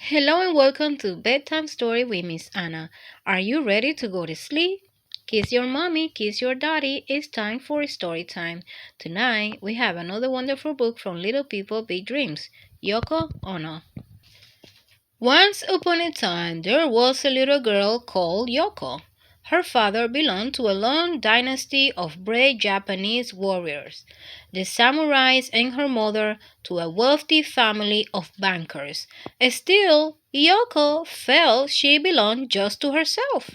Hello and welcome to Bedtime Story with Miss Anna. Are you ready to go to sleep? Kiss your mommy, kiss your daddy. It's time for story time. Tonight we have another wonderful book from Little People Big Dreams, Yoko Ono. Once upon a time there was a little girl called Yoko. Her father belonged to a long dynasty of brave Japanese warriors, the samurais, and her mother to a wealthy family of bankers. Still, Yoko felt she belonged just to herself.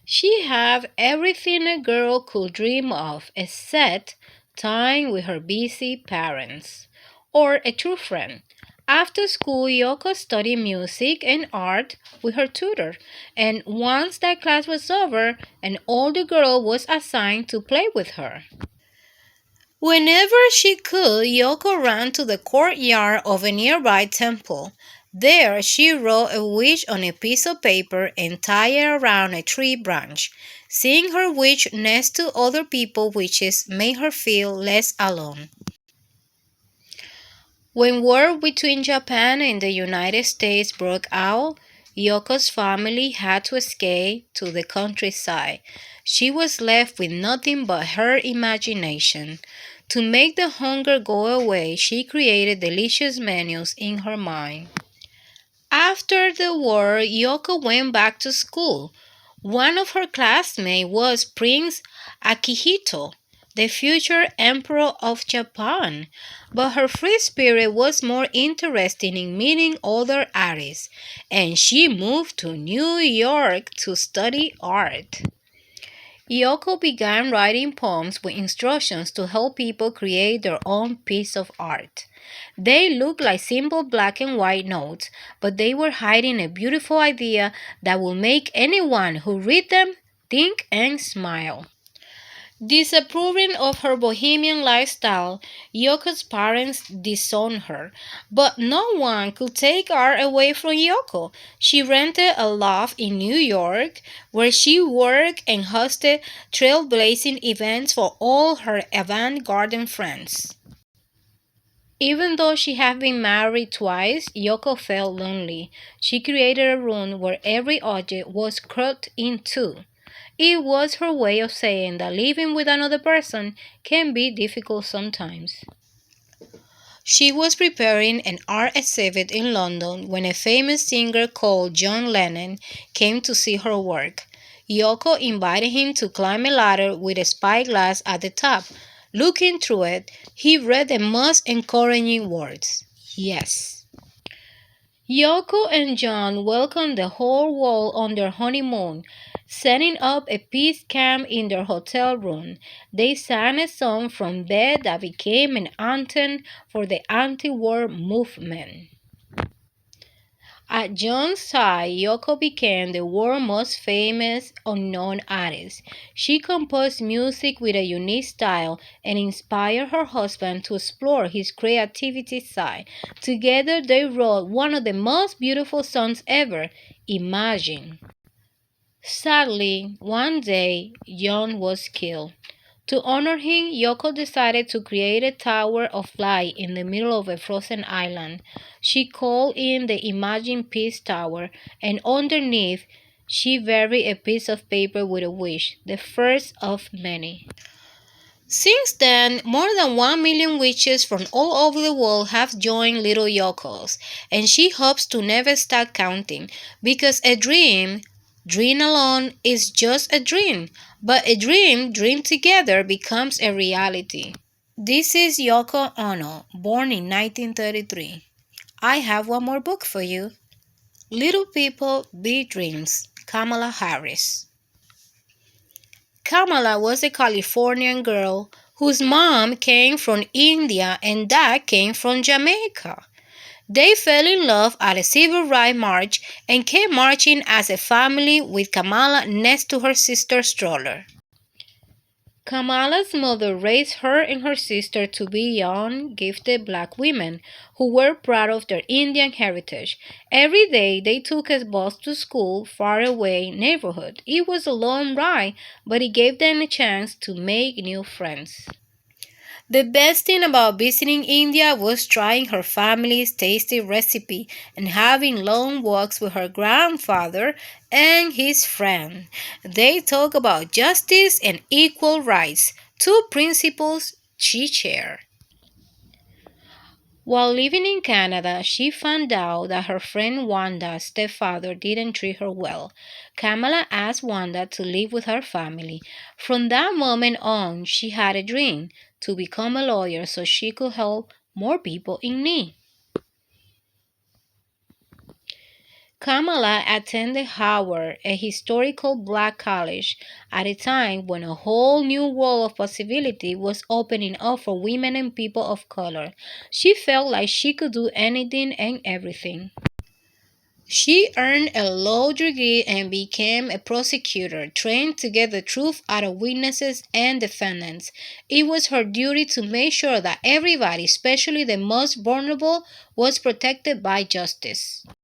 She had everything a girl could dream of except time with her busy parents or a true friend. After school, Yoko studied music and art with her tutor, and once that class was over, an older girl was assigned to play with her. Whenever she could, Yoko ran to the courtyard of a nearby temple. There she wrote a wish on a piece of paper and tied it around a tree branch. Seeing her wish next to other people's wishes made her feel less alone. When war between Japan and the United States broke out, Yoko's family had to escape to the countryside. She was left with nothing but her imagination. To make the hunger go away, she created delicious menus in her mind. After the war, Yoko went back to school. One of her classmates was Prince Akihito, the future emperor of Japan, but her free spirit was more interested in meeting other artists, and she moved to New York to study art. Yoko began writing poems with instructions to help people create their own piece of art. They looked like simple black and white notes, but they were hiding a beautiful idea that will make anyone who read them think and smile. Disapproving of her bohemian lifestyle, Yoko's parents disowned her, but no one could take art away from Yoko. She rented a loft in New York where she worked and hosted trailblazing events for all her avant-garde friends. Even though she had been married twice, Yoko felt lonely. She created a room where every object was cut in two. It was her way of saying that living with another person can be difficult sometimes. She was preparing an art exhibit in London when a famous singer called John Lennon came to see her work. Yoko invited him to climb a ladder with a spyglass at the top. Looking through it, he read the most encouraging words, "Yes." Yoko and John welcomed the whole world on their honeymoon, setting up a peace camp in their hotel room. They sang a song from bed that became an anthem for the anti-war movement. At John's side, Yoko became the world's most famous unknown artist. She composed music with a unique style and inspired her husband to explore his creativity side. Together, they wrote one of the most beautiful songs ever, Imagine. Sadly, one day, John was killed. To honor him, Yoko decided to create a tower of light in the middle of a frozen island. She called it the Imagine Peace Tower, and underneath, she buried a piece of paper with a wish, the first of many. Since then, more than 1 million witches from all over the world have joined Little Yokos, and she hopes to never stop counting, because a dream alone is just a dream, but a dream dreamed together becomes a reality. This is Yoko Ono, born in 1933. I have one more book for you. Little People, Big Dreams, Kamala Harris. Kamala was a Californian girl whose mom came from India and dad came from Jamaica. They fell in love at a civil rights march and came marching as a family with Kamala next to her sister's stroller. Kamala's mother raised her and her sister to be young, gifted black women who were proud of their Indian heritage. Every day they took a bus to school far away neighborhood. It was a long ride, but it gave them a chance to make new friends. The best thing about visiting India was trying her family's tasty recipe and having long walks with her grandfather and his friend. They talk about justice and equal rights, two principles she shared. While living in Canada, she found out that her friend Wanda's stepfather didn't treat her well. Kamala asked Wanda to live with her family. From that moment on, she had a dream to become a lawyer so she could help more people in need. Kamala attended Howard, a historical black college, at a time when a whole new world of possibility was opening up for women and people of color. She felt like she could do anything and everything. She earned a law degree and became a prosecutor, trained to get the truth out of witnesses and defendants. It was her duty to make sure that everybody, especially the most vulnerable, was protected by justice.